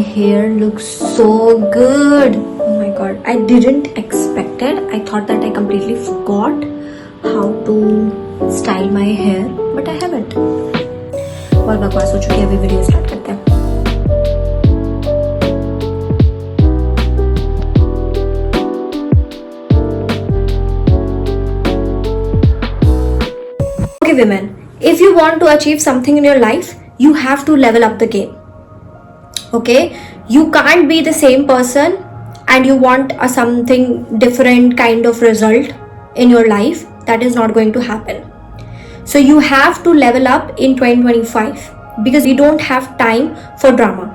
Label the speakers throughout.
Speaker 1: hair looks so good. Oh my god, I didn't expect it. I thought that I completely forgot how to style my hair, but I haven't. बहुत बकवास हो चुकी है, अभी video start करते हैं. Okay women, if you want to achieve something in your life, you have to level up the game. Okay, you can't be the same person and you want a something different kind of result in your life. That is not going to happen. So you have to level up in 2025 because we don't have time for drama.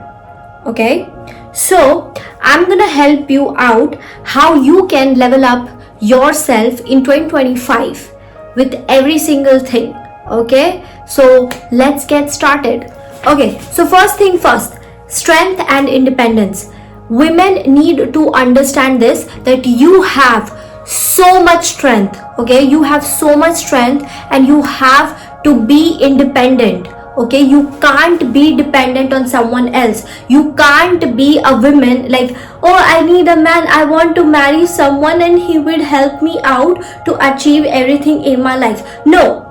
Speaker 1: Okay, so I'm gonna help you out how you can level up yourself in 2025 with every single thing. Okay, so let's get started. Okay, so first thing first, strength and independence. Women need to understand this, that you have so much strength. Okay, you have so much strength and you have to be independent. Okay, you can't be dependent on someone else. You can't be a woman like, oh, I need a man, I want to marry someone and he will help me out to achieve everything in my life. No.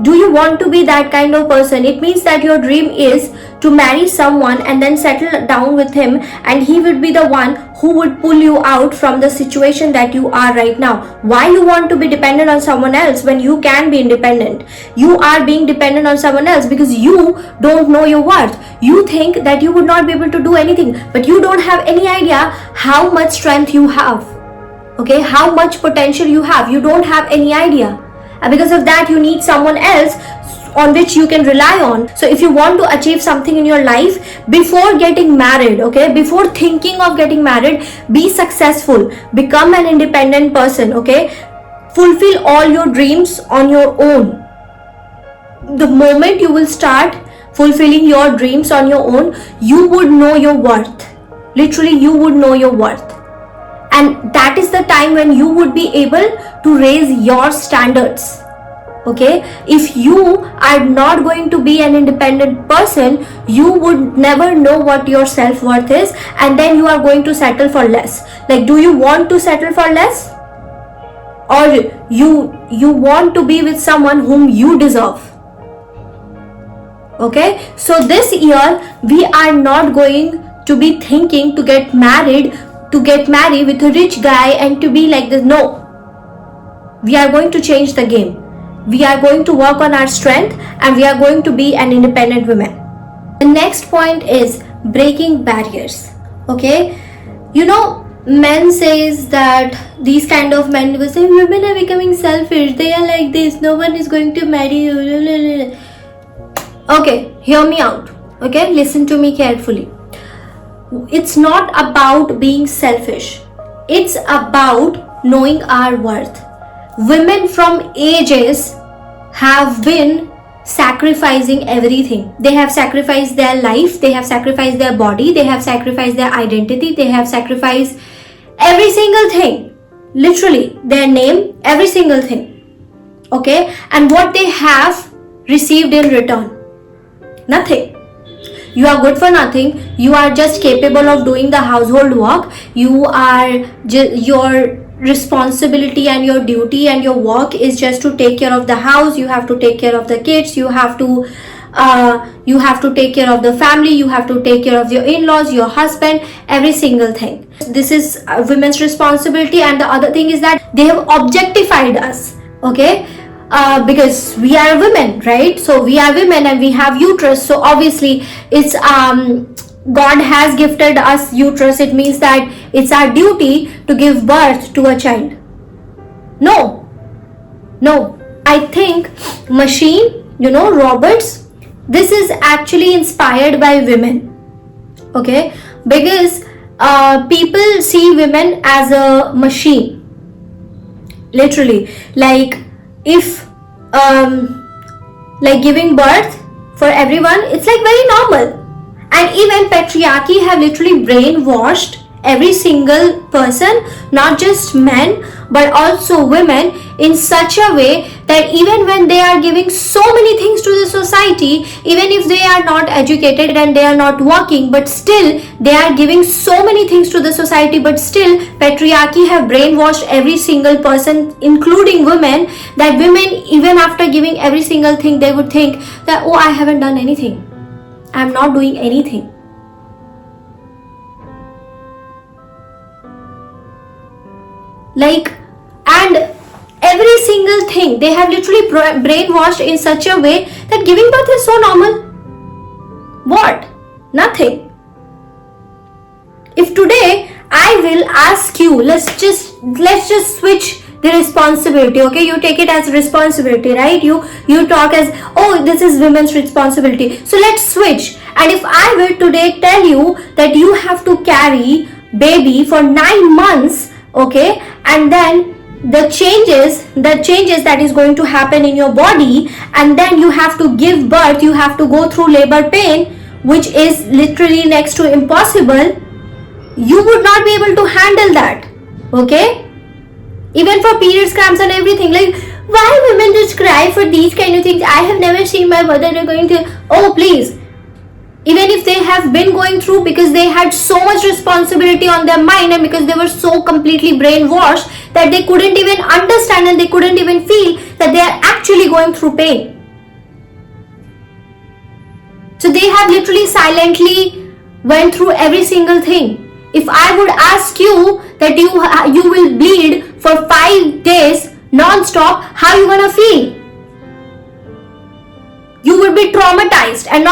Speaker 1: Do you want to be that kind of person? It means that your dream is to marry someone and then settle down with him, and he will be the one who would pull you out from the situation that you are right now. Why you want to be dependent on someone else when you can be independent? You are being dependent on someone else because you don't know your worth. You think that you would not be able to do anything, but you don't have any idea how much strength you have. Okay, how much potential you have. You don't have any idea. And because of that, you need someone else on which you can rely on. So if you want to achieve something in your life, before getting married, okay, before thinking of getting married, be successful, become an independent person, okay, fulfill all your dreams on your own. The moment you will start fulfilling your dreams on your own, you would know your worth. Literally, you would know your worth. And that is the time when you would be able to raise your standards. Okay, if you are not going to be an independent person, you would never know what your self-worth is, and then you are going to settle for less. Like, do you want to settle for less? Or you want to be with someone whom you deserve? Okay, so this year we are not going to be thinking to get married with a rich guy and to be like this. No, we are going to change the game. We are going to work on our strength and we are going to be an independent woman. The next point is breaking barriers. Okay, you know, men says that these kind of men will say women are becoming selfish, they are like this, no one is going to marry you. Okay, hear me out. Okay, listen to me carefully. It's not about being selfish. It's about knowing our worth. Women from ages have been sacrificing everything. They have sacrificed their life, they have sacrificed their body, they have sacrificed their identity, they have sacrificed every single thing. Literally, their name, every single thing. Okay? And what they have received in return? Nothing. You are good for nothing. You are just capable of doing the household work. Your responsibility and your duty and your work is just to take care of the house. You have to take care of the kids. You have to take care of the family. You have to take care of your in-laws, your husband, every single thing. This is women's responsibility. And the other thing is that they have objectified us. Okay. Because we are women, right? So we are women and we have uterus. So obviously it's God has gifted us uterus. It means that it's our duty to give birth to a child. No. I think machine, robots, this is actually inspired by women. Okay, because people see women as a machine. Literally, like if like giving birth for everyone, it's like very normal. And even patriarchy have literally brainwashed every single person, not just men but also women, in such a way that even when they are giving so many things to the society, even if they are not educated and they are not working, but still they are giving so many things to the society, but still patriarchy have brainwashed every single person, including women, that women, even after giving every single thing, they would think that, oh, I haven't done anything, I'm not doing anything. Like, and every single thing they have literally brainwashed in such a way that giving birth is so normal. What? Nothing. If today I will ask you, let's just switch the responsibility, okay? You take it as responsibility, right? You talk as, oh, this is women's responsibility. So let's switch. And if I will today tell you that you have to carry baby for 9 months, okay, and then the changes that is going to happen in your body, and then you have to give birth, you have to go through labor pain, which is literally next to impossible, you would not be able to handle that, okay? Even for periods, cramps and everything, like, why women just cry for these kind of things? I have never seen my mother going to, oh please, even if they have been going through, because they had so much responsibility on their mind, and because they were so completely brainwashed that they couldn't even understand and they couldn't even feel that they are actually going through pain. So they have literally silently went through every single thing. If I would ask you that you will bleed for 5 days non-stop, how are you gonna feel? You would be traumatized, and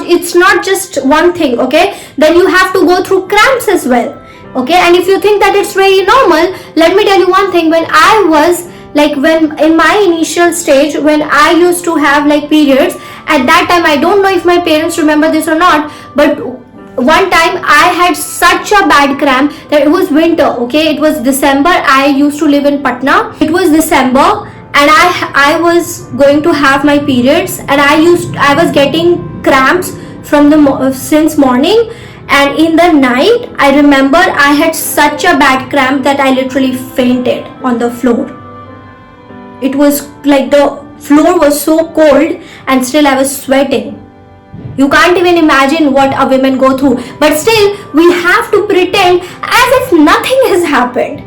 Speaker 1: it's not just one thing, okay? Then you have to go through cramps as well, okay? And if you think that it's very normal, let me tell you one thing. When I was when in my initial stage, when I used to have periods, at that time, I don't know if my parents remember this or not, but one time I had such a bad cramp that it was winter, okay? It was December. I used to live in Patna. It was December, and I was going to have my periods, and I was getting cramps since morning, and in the night I remember I had such a bad cramp that I literally fainted on the floor. It was like the floor was so cold and still I was sweating. You can't even imagine what a woman go through, but still we have to pretend as if nothing has happened,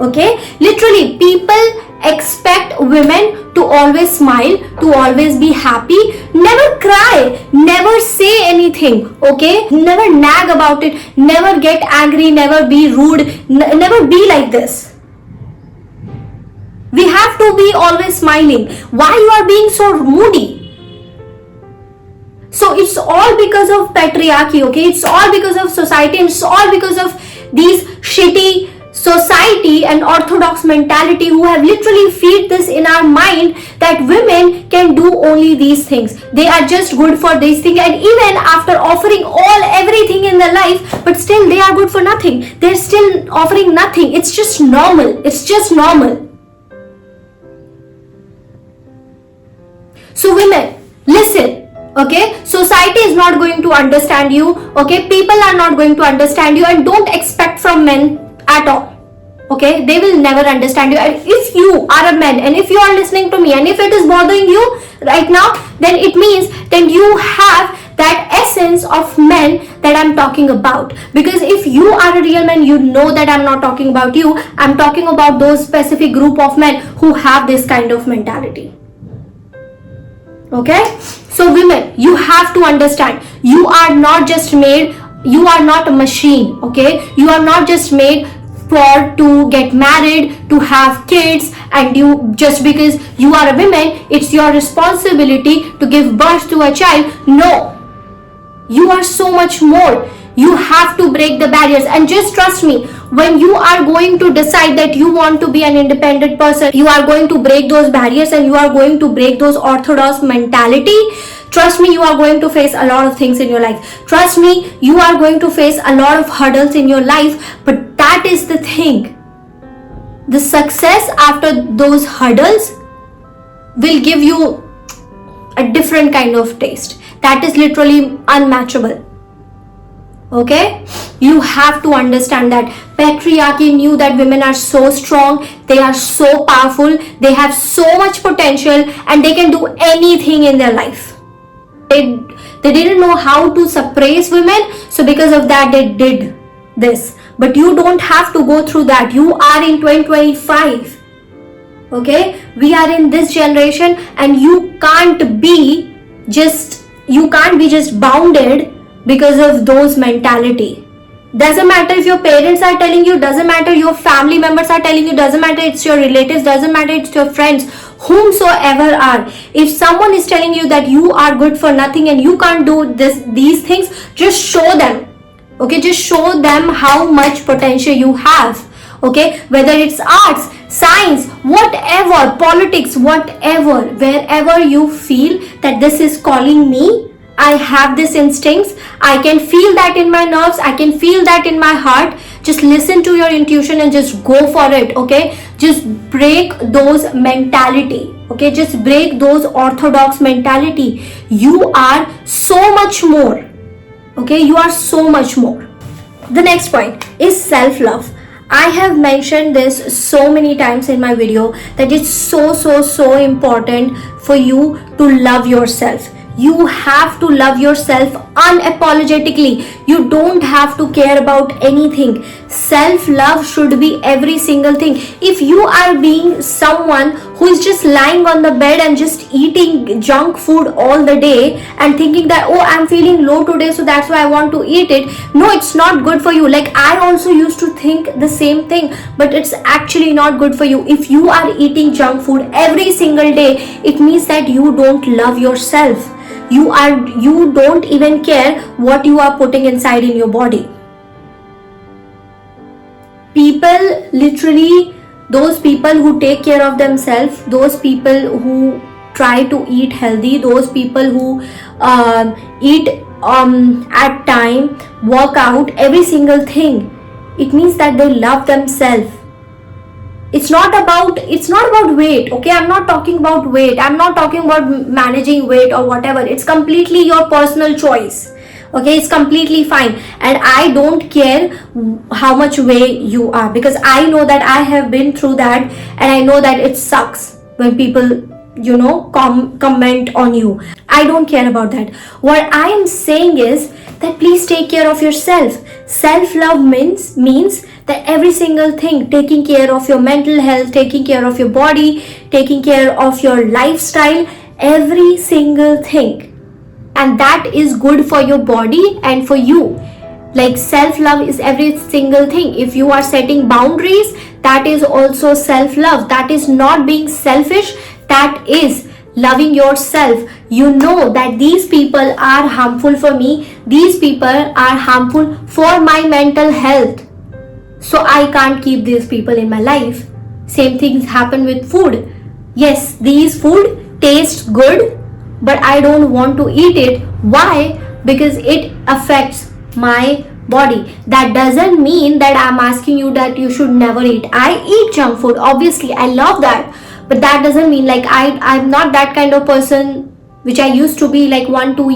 Speaker 1: okay? Literally, people expect women to always smile, to always be happy, never cry, never say anything, okay? Never nag about it, never get angry, never be rude, never be like this. We have to be always smiling. Why you are being so moody? So it's all because of patriarchy, okay? It's all because of society, and it's all because of these shitty society and orthodox mentality who have literally feed this in our mind that women can do only these things. They are just good for these things, and even after offering everything in their life, but still they are good for nothing. They're still offering nothing. It's just normal. It's just normal. So women, listen. Okay, society is not going to understand you, okay? People are not going to understand you, and don't expect from men at all, okay? They will never understand you. And if you are a man, and if you are listening to me, and if it is bothering you right now, then it means then you have that essence of men that I'm talking about. Because if you are a real man, you know that I'm not talking about you. I'm talking about those specific group of men who have this kind of mentality. Okay, so women, you have to understand, you are not just made, you are not a machine, okay? You are not just made to get married, to have kids, and you just because you are a woman, it's your responsibility to give birth to a child. No, you are so much more. You have to break the barriers, and just trust me, when you are going to decide that you want to be an independent person, you are going to break those barriers and you are going to break those orthodox mentality. Trust me, you are going to face a lot of things in your life. Trust me, you are going to face a lot of hurdles in your life, but that is the thing. The success after those hurdles will give you a different kind of taste that is literally unmatchable. Okay, you have to understand that patriarchy knew that women are so strong, they are so powerful, they have so much potential, and they can do anything in their life. They didn't know how to suppress women, so because of that they did this. But you don't have to go through that. You are in 2025. Okay, we are in this generation, and you can't be just bounded because of those mentality. Doesn't matter if your parents are telling you, doesn't matter your family members are telling you, doesn't matter it's your relatives, doesn't matter it's your friends, whomsoever are. If someone is telling you that you are good for nothing and you can't do these things, just show them. Okay, just show them how much potential you have. Okay, whether it's arts, science, whatever, politics, whatever, wherever you feel that this is calling me, I have this instincts, I can feel that in my nerves, I can feel that in my heart. Just listen to your intuition and just go for it. Okay, just break those mentality. Okay, just break those orthodox mentality. You are so much more. Okay, you are so much more. The next point is self-love. I have mentioned this so many times in my video that it's so important for you to love yourself. You have to love yourself unapologetically. You don't have to care about anything. Self-love should be every single thing. If you are being someone who is just lying on the bed and just eating junk food all the day and thinking that, oh, I'm feeling low today, so that's why I want to eat it. No, it's not good for you. Like, I also used to think the same thing, but it's actually not good for you. If you are eating junk food every single day, it means that you don't love yourself. You don't even care what you are putting inside in your body. People, literally, those people who take care of themselves, those people who try to eat healthy, those people who eat at time, work out, every single thing, it means that they love themselves. It's not about weight. Okay, I'm not talking about weight, I'm not talking about managing weight or whatever. It's completely your personal choice. Okay, it's completely fine, and I don't care how much weight you are, because I know that I have been through that, and I know that it sucks when people comment on you. I don't care about that. What I am saying is that please take care of yourself. Self-love means that every single thing, taking care of your mental health, taking care of your body, taking care of your lifestyle, every single thing, and that is good for your body and for you. Like, self-love is every single thing. If you are setting boundaries, that is also self-love. That is not being selfish, that is loving yourself. You know that these people are harmful for me, these people are harmful for my mental health, so I can't keep these people in my life. Same things happen with food. Yes, these food tastes good, but I don't want to eat it. Why? Because it affects my body. That doesn't mean that I'm asking you that you should never eat. I eat junk food, obviously, I love that, but that doesn't mean, like, I'm not that kind of person which I used to be, like 2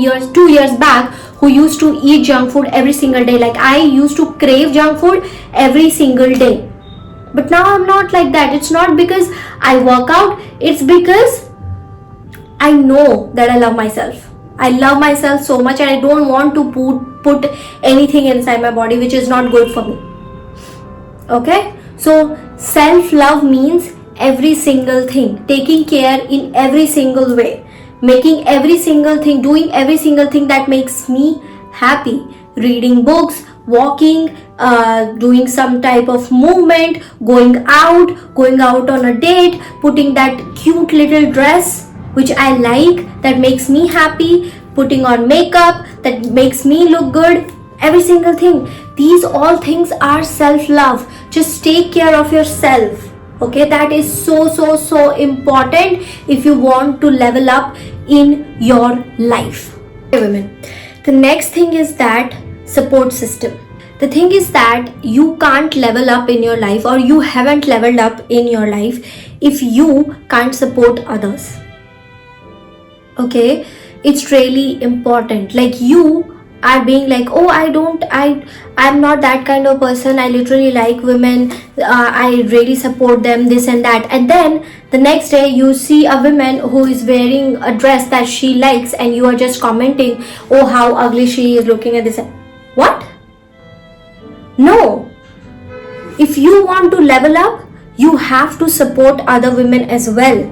Speaker 1: years back, who used to eat junk food every single day. Like, I used to crave junk food every single day, but now I'm not like that. It's not because I work out, it's because I know that I love myself. I love myself so much, and I don't want to put anything inside my body which is not good for me. Okay, so self-love means every single thing, taking care in every single way, making every single thing, doing every single thing that makes me happy. Reading books, walking, doing some type of movement, going out on a date, putting that cute little dress which I like, that makes me happy, putting on makeup that makes me look good, every single thing. These all things are self-love. Just take care of yourself. Okay, that is so important if you want to level up in your life. Okay, women, the next thing is that support system. The thing is that you can't level up in your life, or you haven't leveled up in your life, if you can't support others. Okay, it's really important. Like, you are being like, oh, I'm not that kind of person, I literally like women, I really support them, this and that, and then the next day you see a woman who is wearing a dress that she likes and you are just commenting, oh, how ugly she is looking at this. What? No. If you want to level up, you have to support other women as well.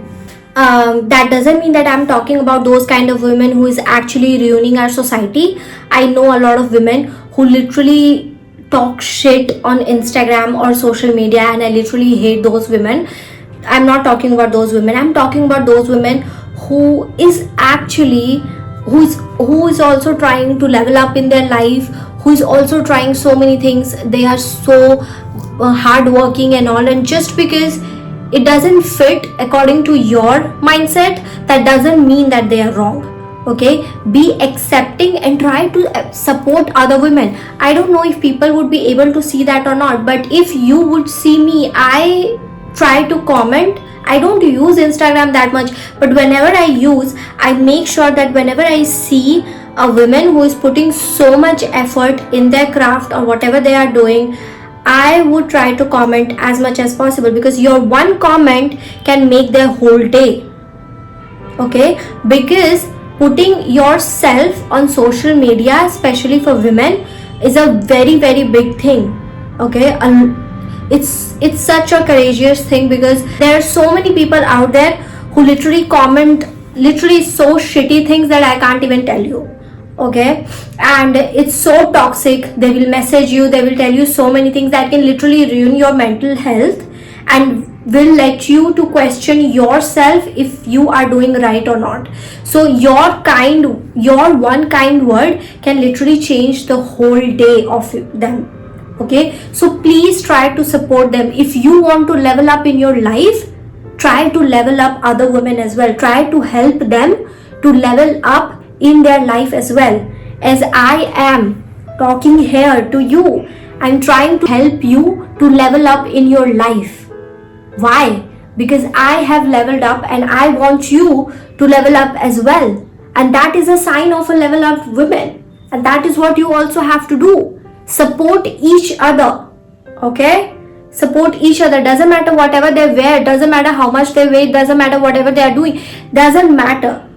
Speaker 1: That doesn't mean that I'm talking about those kind of women who is actually ruining our society. I know a lot of women who literally talk shit on Instagram or social media, and I literally hate those women. I'm not talking about those women. I'm talking about those women who is also trying to level up in their life, who is also trying so many things. They are so hardworking and all, and just because it doesn't fit according to your mindset, that doesn't mean that they are wrong. Okay, be accepting and try to support other women. I don't know if people would be able to see that or not, but if you would see me, I try to comment. I don't use Instagram that much, but whenever I use, I make sure that whenever I see a woman who is putting so much effort in their craft or whatever they are doing, I would try to comment as much as possible, because your one comment can make their whole day. Okay, because putting yourself on social media, especially for women, is a very very big thing. Okay, it's such a courageous thing, because there are so many people out there who literally comment literally so shitty things that I can't even tell you. Okay, and it's so toxic. They will message you, they will tell you so many things that can literally ruin your mental health and will let you to question yourself if you are doing right or not. So your one kind word can literally change the whole day of them. Okay, so please try to support them. If you want to level up in your life, try to level up other women as well. Try to help them to level up in their life as well. As I am talking here to you, I'm trying to help you to level up in your life. Why? Because I have leveled up and I want you to level up as well. And that is a sign of a level up woman. And that is what you also have to do. Support each other. Okay? Support each other. Doesn't matter whatever they wear, doesn't matter how much they weigh, doesn't matter whatever they are doing, doesn't matter.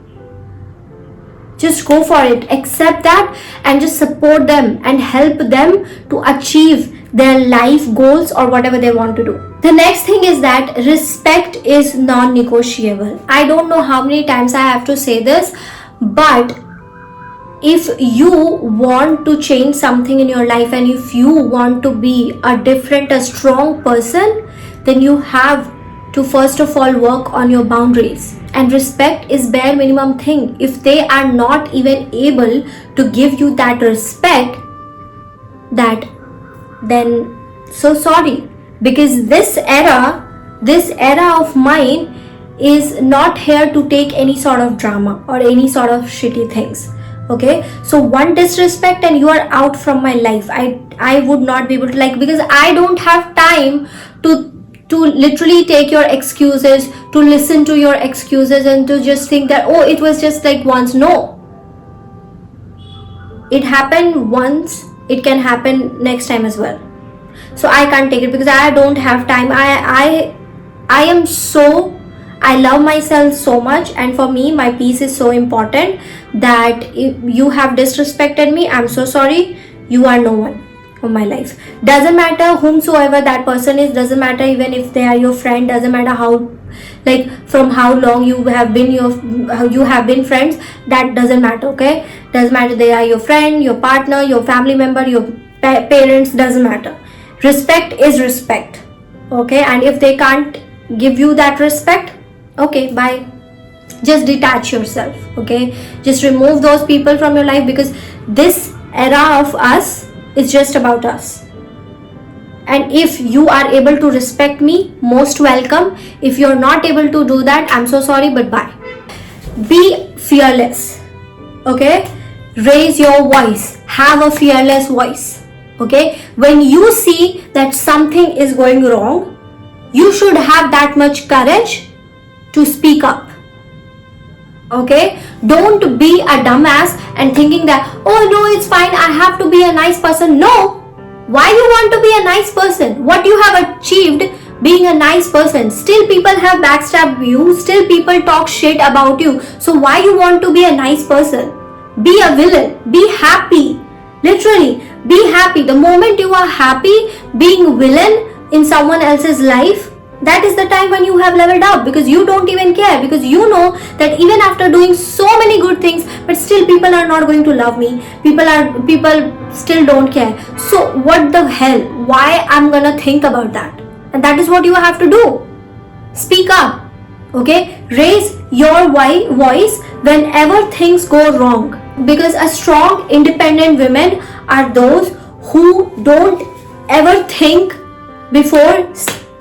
Speaker 1: Just go for it. Accept that and just support them and help them to achieve their life goals or whatever they want to do. The next thing is that respect is non-negotiable. I don't know how many times I have to say this, but if you want to change something in your life and if you want to be a strong person, then you have to first of all work on your boundaries. And respect is bare minimum thing. If they are not even able to give you that respect, then so sorry, because this era of mine is not here to take any sort of drama or any sort of shitty things. Okay, so one disrespect and you are out from my life. I would not be able to, because I don't have time to literally take your excuses, to listen to your excuses, and to just think that, oh, it was just like once. No, it happened once, it can happen next time as well. So I can't take it because I don't have time. I love myself so much, and for me my peace is so important, that if you have disrespected me, I'm so sorry. You are no one of my life. Doesn't matter whomsoever that person is, doesn't matter even if they are your friend, doesn't matter how, from how long you have been friends, that doesn't matter. Okay, doesn't matter they are your friend, your partner, your family member, your parents, doesn't matter. Respect is respect. Okay, and if they can't give you that respect, okay, bye. Just detach yourself. Okay, just remove those people from your life, because this era of us is just about us. And if you are able to respect me, most welcome. If you're not able to do that, I'm so sorry, but bye. Be fearless. Okay, raise your voice, have a fearless voice. Okay, when you see that something is going wrong, you should have that much courage to speak up. Okay, don't be a dumbass and thinking that, oh no, it's fine, I have to be a nice person. No. Why you want to be a nice person? What you have achieved being a nice person? Still people have backstabbed you, still people talk shit about you. So why you want to be a nice person? Be a villain. Be happy. Literally, be happy. The moment you are happy being villain in someone else's life, that is the time when you have leveled up, because you don't even care, because you know that even after doing so many good things, but still people are not going to love me. People still don't care. So what the hell? Why I'm gonna think about that? And that is what you have to do. Speak up. Okay? Raise your voice whenever things go wrong. Because a strong, independent women are those who don't ever think before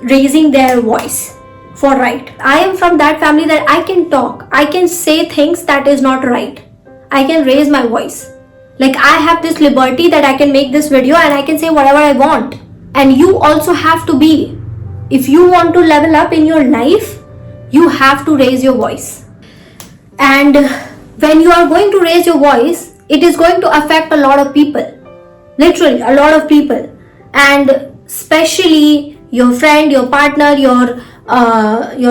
Speaker 1: raising their voice for right. I am from that family that I can talk. I can say things that is not right. I can raise my voice. Like, I have this liberty that I can make this video and I can say whatever I want. And you also have to be. If you want to level up in your life, you have to raise your voice. And when you are going to raise your voice, it is going to affect a lot of people. Literally, a lot of people. And especially your friend, your partner, your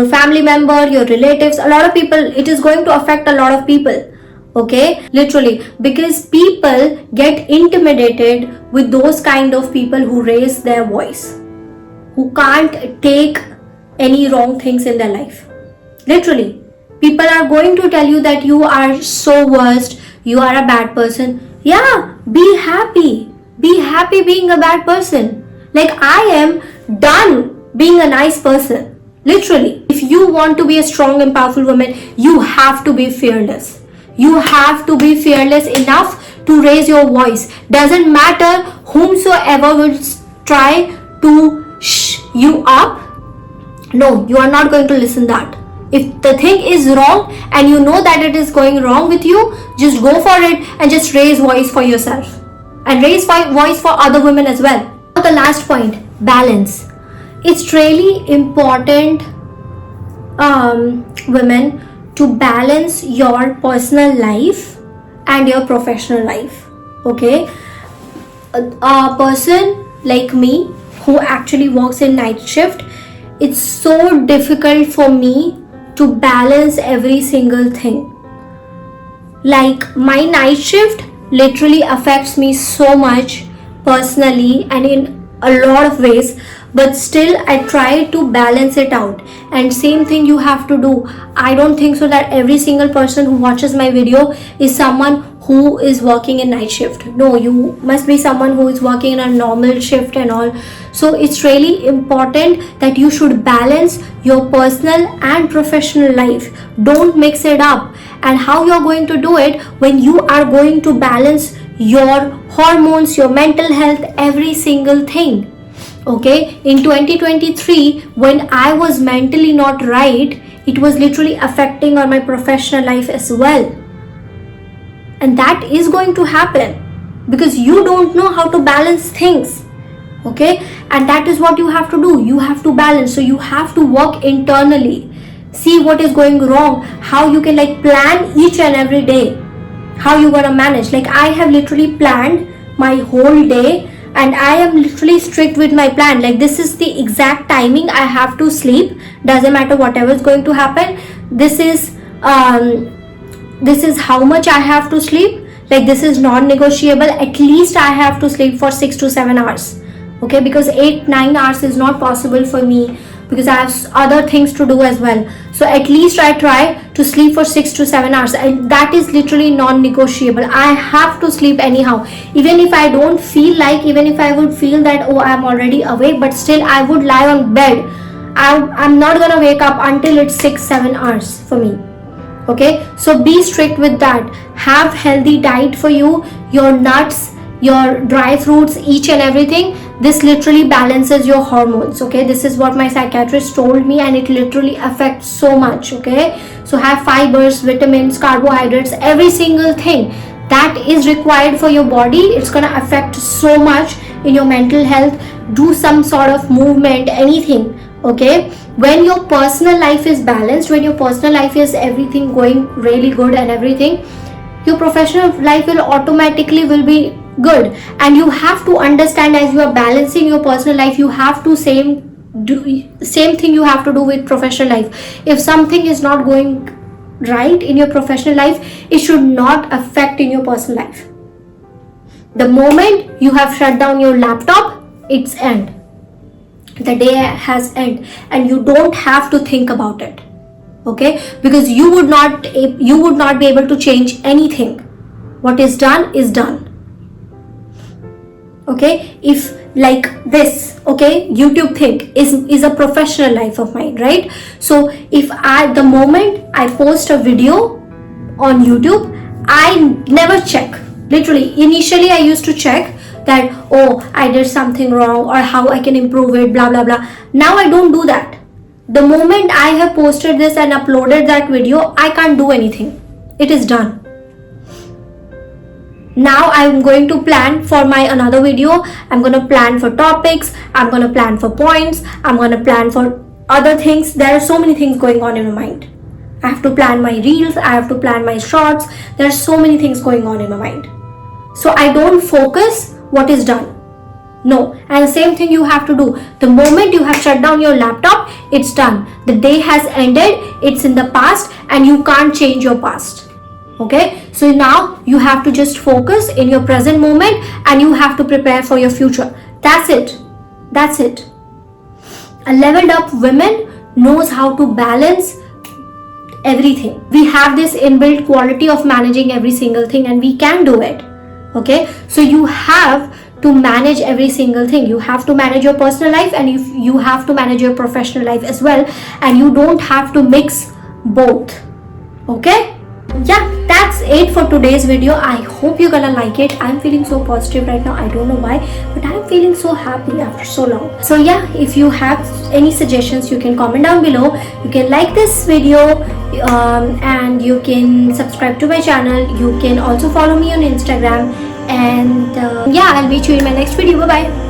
Speaker 1: family member, your relatives, a lot of people, it is going to affect a lot of people. Okay, literally, because people get intimidated with those kind of people who raise their voice, who can't take any wrong things in their life. Literally, people are going to tell you that you are so worst, you are a bad person. Yeah, be happy. Be happy being a bad person. Like, I am done being a nice person. Literally, if you want to be a strong and powerful woman, you have to be fearless. You have to be fearless enough to raise your voice. Doesn't matter whomsoever will try to shh you up. No, you are not going to listen that. If the thing is wrong and you know that it is going wrong with you, just go for it and just raise voice for yourself. And raise voice for other women as well. The last point, balance. It's really important, women, to balance your personal life and your professional life. Okay, a person like me who actually works in night shift, it's so difficult for me to balance every single thing. Like, my night shift literally affects me so much personally and in a lot of ways, but still I try to balance it out. And same thing you have to do. I don't think so that every single person who watches my video is someone who is working in night shift. No, you must be someone who is working in a normal shift and all. So it's really important that you should balance your personal and professional life. Don't mix it up. And how you're going to do it? When you are going to balance your hormones, your mental health, every single thing. Okay, in 2023, when I was mentally not right, it was literally affecting on my professional life as well. And that is going to happen because you don't know how to balance things. Okay, and that is what you have to do. You have to balance. So you have to work internally, see what is going wrong, how you can like plan each and every day, how you gonna manage. Like, I have literally planned my whole day and I am literally strict with my plan. Like, this is the exact timing I have to sleep, doesn't matter whatever is going to happen. This is how much I have to sleep. Like, this is non-negotiable. At least I have to sleep for 6 to 7 hours. Okay, because 8-9 hours is not possible for me because I have other things to do as well. So at least I try to sleep for 6 to 7 hours, and that is literally non-negotiable. I have to sleep anyhow. Even if I don't feel like, even if I would feel that, oh, I'm already awake, but still I would lie on bed. I'm not gonna wake up until it's 6-7 hours for me. Okay, so be strict with that. Have healthy diet for you, your nuts, your dry fruits, each and everything. This literally balances your hormones. Okay, this is what my psychiatrist told me, and it literally affects so much. Okay, so have fibers, vitamins, carbohydrates, every single thing that is required for your body. It's gonna affect so much in your mental health. Do some sort of movement, anything. Okay, when your personal life is balanced, when your personal life is everything going really good and everything, your professional life will automatically will be good. And you have to understand, as you are balancing your personal life, you have to same thing you have to do with professional life. If something is not going right in your professional life, it should not affect in your personal life. The moment you have shut down your laptop, it's end. The day has end, and you don't have to think about it. Okay, because you would not be able to change anything. What is done is done. Okay, if like this, okay, YouTube thing is a professional life of mine, right? So if the moment I post a video on YouTube, I never check. Literally, initially I used to check that, oh, I did something wrong or how I can improve it, blah blah blah. Now I don't do that. The moment I have posted this and uploaded that video, I can't do anything. It is done. Now I'm going to plan for my another video. I'm going to plan for topics, I'm going to plan for points, I'm going to plan for other things. There are so many things going on in my mind. I have to plan my reels, I have to plan my shorts. There are so many things going on in my mind. So I don't focus what is done. No, and the same thing you have to do. The moment you have shut down your laptop, it's done. The day has ended, it's in the past, and you can't change your past. Okay, so now you have to just focus in your present moment, and you have to prepare for your future. That's it. That's it. A leveled up woman knows how to balance everything. We have this inbuilt quality of managing every single thing, and we can do it. Okay, so you have to manage every single thing. You have to manage your personal life, and you have to manage your professional life as well, and you don't have to mix both. Okay, yeah, that's it for today's video. I hope you're gonna like it. I'm feeling so positive right now. I don't know why, but I'm feeling so happy after so long. So yeah, if you have any suggestions, you can comment down below. You can like this video, and you can subscribe to my channel. You can also follow me on Instagram, and yeah, I'll meet you in my next video. Bye bye.